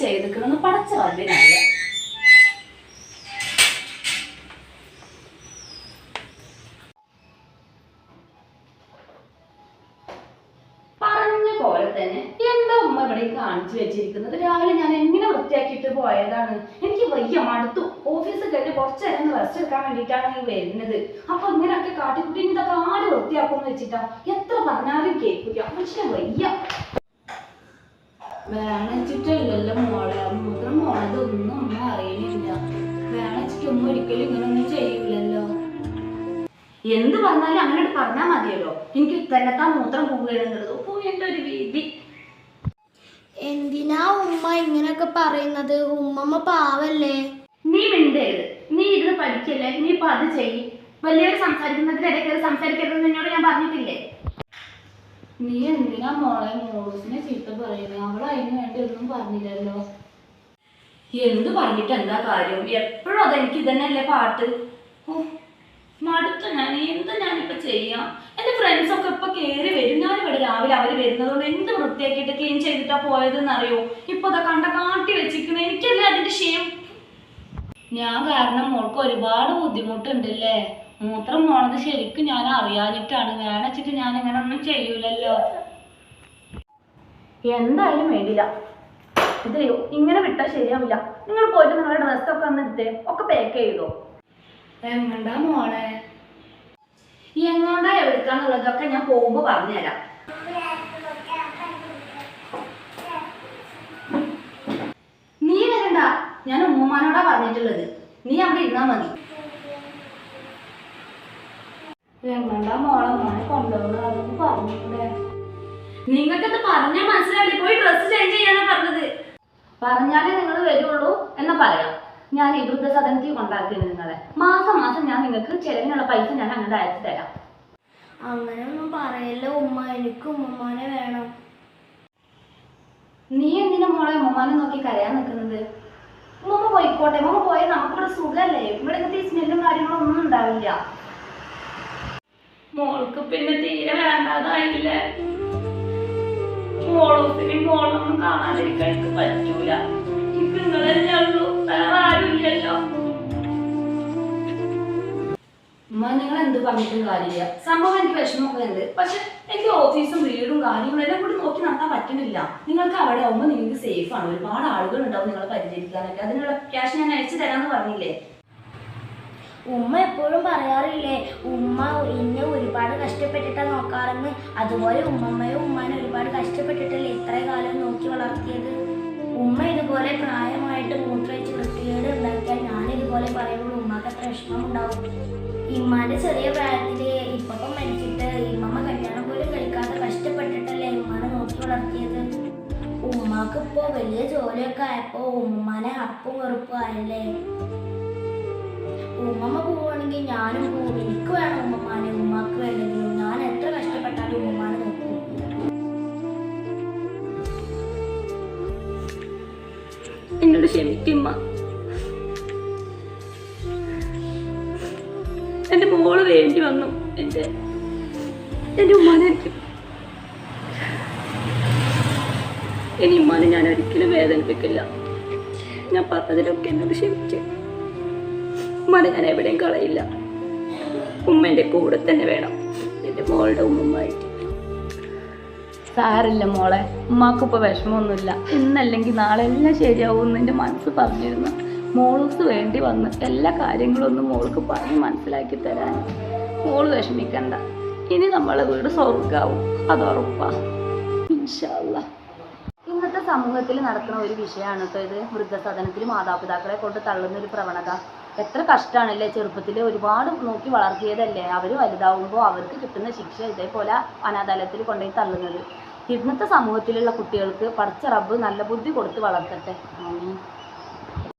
ചെയ്തിക്കണമെന്ന് പടച്ച റബ്ബിനറിയാം. പറഞ്ഞ പോലെ തന്നെ എന്താ ഉമ്മ ഇവിടെ കാണിച്ചു വെച്ചിരിക്കുന്നത്? രാവിലെ ഞാൻ എങ്ങനെ വൃത്തിയാക്കിയിട്ട് പോയതാണ്. എനിക്ക് വയ്യ, മടുത്തു. ഓഫീസ് കഴിഞ്ഞ് കുറച്ച് നേരം റെസ്റ്റ് എടുക്കാൻ വേണ്ടിയിട്ടാണ് ഈ വരുന്നത്. അപ്പൊ ഇങ്ങനെയൊക്കെ കാട്ടിക്കുട്ടി ഇതൊക്കെ ആര് വൃത്തിയാക്കുമെന്ന് വെച്ചിട്ടാ എത്ര പറഞ്ഞാലും കേൾക്കില്ല. പക്ഷെ വയ്യ. വേണിച്ചിട്ടല്ലല്ലോ മോളെ, മൂത്രം പോണതൊന്നും ഒന്നും അറിയണില്ല. വേണിച്ചിട്ട് ഒന്നും ഒരിക്കലും ഇങ്ങനൊന്നും ചെയ്യൂലല്ലോ. എന്ത് പറഞ്ഞാലും അങ്ങനെ പറഞ്ഞാൽ മതിയല്ലോ. എനിക്ക് തന്നെത്താൻ മൂത്രം പോവുകയാണെന്നുള്ളത് പോയി എൻ്റെ ഒരു വീതി. എന്തിനാ ഉമ്മ ഇങ്ങനെയൊക്കെ പറയുന്നത്? ഉമ്മമ്മ പാവല്ലേ. നീ മിണ്ടരുത്. നീ ഇരുന്ന് പഠിക്കല്ലേ, നീ ഇപ്പൊ അത് ചെയ്യ്. വലിയൊരു സംസാരിക്കുന്നതിനിടയ്ക്ക് സംസാരിക്കരുതെന്ന് എന്നോട് ഞാൻ പറഞ്ഞിട്ടില്ലേ? നീ എന്തിനാ മോളെ മോളൂസിനെ ചീത്ത പറയുന്നത്? അവൾ അതിന് വേണ്ടി ഒന്നും പറഞ്ഞില്ലല്ലോ. എന്ത് പറഞ്ഞിട്ട് എന്താ കാര്യം? എപ്പോഴും അതെനിക്ക് ഇതന്നെയല്ലേ പാട്ട്. മടുത്തു ഞാൻ. എന്താ ഞാനിപ്പോ ചെയ്യാം? എന്റെ ഫ്രണ്ട്സൊക്കെ ഇപ്പൊ കയറി വരും. ഞാനിവിടെ രാവിലെ അവര് വരുന്നതുകൊണ്ട് എന്ത് വൃത്തിയാക്കിയിട്ട് ക്ലീൻ ചെയ്തിട്ടാ പോയതെന്ന് അറിയോ? ഇപ്പൊ അതാ കണ്ട കാട്ടി വെച്ചിരിക്കുന്നത്. എനിക്കല്ലേ അതിന്റെ ക്ഷയം. ഞാൻ കാരണം മോൾക്ക് ഒരുപാട് ബുദ്ധിമുട്ടുണ്ടല്ലേ. മൂത്രം പോണത് ശരിക്കും ഞാൻ അറിയാനിട്ടാണ്. വേണച്ചിട്ട് ഞാൻ ഇങ്ങനെ ഒന്നും ചെയ്യൂലല്ലോ. എന്തായാലും വേണ്ടില്ല. ഇത് ഇങ്ങനെ വിട്ടാൽ ശരിയാവില്ല. നിങ്ങൾ പോയിട്ട് നിങ്ങളുടെ ഡ്രസ്സൊക്കെ ഒന്ന് എടുത്തേ, ഒക്കെ പാക്ക് ചെയ്തോ. എങ്ങണ്ടാ മോളെ? എങ്ങോണ്ടാ എടുക്കാന്നുള്ളതൊക്കെ ഞാൻ പോകുമ്പോ പറഞ്ഞുതരാം. നീ വരണ്ട, ഞാൻ ഉമ്മമാനോടാ പറഞ്ഞിട്ടുള്ളത്. നീ അവിടെ ഇരുന്നാ മതി. എങ്ങണ്ടാ മോളെ? മോനെ കൊണ്ടുപോകുന്നത് അതൊന്ന് പറഞ്ഞൂടെ? നിങ്ങൾക്കത് പറഞ്ഞാൽ മനസ്സിലാവില്ലേ? പോയി ഡ്രസ്സ് ചേഞ്ച് ചെയ്യാനാ പറഞ്ഞത്. പറഞ്ഞാലേ നിങ്ങൾ വരുള്ളൂ എന്ന് പറയാം. ഞാൻ ഈ വൃദ്ധസദനത്തിൽ കൊണ്ടാക്കിയത് നിങ്ങളെ. മാസം മാസം ഞാൻ നിങ്ങൾക്ക് ചെലവിനുള്ള പൈസ ഞാൻ അങ്ങോട്ട് അയച്ചു തരാം. അങ്ങനെയൊന്നും പറയല്ലോ ഉമ്മ, എനിക്ക് ഉമ്മമാനെ വേണം. നീ എന്തിനാ മോളെ ഉമ്മമാനെ നോക്കി കരയാൻ നിൽക്കുന്നത്? ഉമ്മ പോയിക്കോട്ടെ. ഉമ്മ പോയാൽ നമുക്കിവിടെ സുഖല്ലേ. ഇവിടെ ഇങ്ങനത്തെ ഈ സ്മെല്ലും കാര്യങ്ങളും ഒന്നും ഉണ്ടാവില്ല. മോൾക്ക് പിന്നെ തീരെ വേണ്ടാതായില്ലേ? മോളൂസിനും മോളൊന്നും കാണാതിരിക്കാൻ എനിക്ക് പറ്റൂല. എനിക്ക് നിങ്ങളല്ലേ ഉള്ളൂ, വേറെ ആരുമില്ലല്ലോ. ഉമ്മ നിങ്ങൾ എന്ത് പറഞ്ഞിട്ടും കാര്യമില്ല. സംഭവം എനിക്ക് വിഷമമൊക്കെ ഉണ്ട്. പക്ഷെ എനിക്ക് ഓഫീസും വീടും കാര്യങ്ങളും എല്ലാം കൂടി നോക്കി നടത്താൻ പറ്റുന്നില്ല. നിങ്ങൾക്ക് അവിടെ ആവുമ്പോൾ നിങ്ങൾക്ക് സേഫ് ആണ്. ഒരുപാട് ആളുകൾ ഉണ്ടാവും നിങ്ങളെ പരിചരിക്കാനൊക്കെ. അതിനുള്ള ക്യാഷ് ഞാൻ അയച്ചു തരാമെന്ന് പറഞ്ഞില്ലേ? ഉമ്മ എപ്പോഴും പറയാറില്ലേ ഉമ്മ എന്നെ ഒരുപാട് കഷ്ടപ്പെട്ടിട്ടാണ് നോക്കാറെന്ന്. അതുപോലെ ഉമ്മമ്മയും ഉമ്മാനെ ഒരുപാട് കഷ്ടപ്പെട്ടിട്ടല്ലേ ഇത്ര കാലം നോക്കി വളർത്തിയത്. ഉമ്മ ഇതുപോലെ പ്രായമായിട്ട് മൂത്രമൊഴിച്ച് വൃത്തികേട് ഉണ്ടാക്കിയാൽ ഞാൻ ഇതുപോലെ പറയുമ്പോൾ ഉമ്മക്ക് അത്ര വിഷമം ഉണ്ടാവും. ഇമ്മാന്റെ ചെറിയ പ്രായത്തില് ഇപ്പം മരിച്ചിട്ട് ഇമ്മമ്മ കല്യാണം പോലും കഴിക്കാതെ കഷ്ടപ്പെട്ടിട്ടല്ലേ ഉമ്മാനെ നോക്കി വളർത്തിയത്. ഉമ്മാക്ക് ഇപ്പോൾ വലിയ ജോലിയൊക്കെ ആയപ്പോൾ ഉമ്മമാനെ അപ്പും വെറുപ്പും ആയല്ലേ. ഉമ്മമ്മ പോവുകയാണെങ്കിൽ ഞാനും പോവും. എനിക്ക് വേണം ഉമ്മമാനെ. ഉമ്മാക്ക് വേണ്ടെങ്കിലും ഞാൻ എത്ര കഷ്ടപ്പെട്ടാലും ഉമ്മമാനെ നോക്കും. എന്നോട് ക്ഷമിക്കുമ്മ. എന്റെ മോള് വേണ്ടി വന്നു. എന്റെ ഉമ്മാനെ ഇനി ഉമ്മാനെ ഞാൻ ഒരിക്കലും വേദനിപ്പിക്കില്ല. ഞാൻ പറഞ്ഞതിലൊക്കെ എന്നോട് ക്ഷമിച്ചു. ഉമ്മാനെ ഞാൻ എവിടെയും കളയില്ല. ഉമ്മ എൻ്റെ കൂടെ തന്നെ വേണം, എൻ്റെ മോളുടെ ഉമ്മമായിട്ട്. സാരില്ല മോളെ, ഉമ്മാക്കിപ്പോൾ വിഷമമൊന്നുമില്ല. ഇന്നല്ലെങ്കിൽ നാളെ എല്ലാം ശരിയാവും എന്ന് എൻ്റെ മനസ്സ് പറഞ്ഞിരുന്നു. മോൾക്ക് വേണ്ടി വന്ന് എല്ലാ കാര്യങ്ങളും ഒന്ന് മോൾക്ക് പറഞ്ഞ് മനസ്സിലാക്കി തരാൻ. മോള് വിഷമിക്കണ്ട. ഇനി നമ്മളെ വീട് സ്വർഗ്ഗാവും, അതുറപ്പാ ഇൻഷാ അല്ലാഹ്. ഇന്നത്തെ സമൂഹത്തിൽ നടക്കുന്ന ഒരു വിഷയമാണ് കേട്ടോ ഇത്. വൃദ്ധസദനത്തിൽ മാതാപിതാക്കളെ കൊണ്ട് തള്ളുന്ന ഒരു പ്രവണത. എത്ര കഷ്ടമാണല്ലേ. ചെറുപ്പത്തിൽ ഒരുപാട് നോക്കി വളർത്തിയതല്ലേ. അവർ വലുതാവുമ്പോൾ അവർക്ക് കിട്ടുന്ന ശിക്ഷ ഇതേപോലെ അനാഥാലയത്തിൽ കൊണ്ടുപോയി തള്ളുന്നത്. ഇന്നത്തെ സമൂഹത്തിലുള്ള കുട്ടികൾക്ക് പടച്ച റബ്ബ് നല്ല ബുദ്ധി കൊടുത്ത് വളർത്തട്ടെ.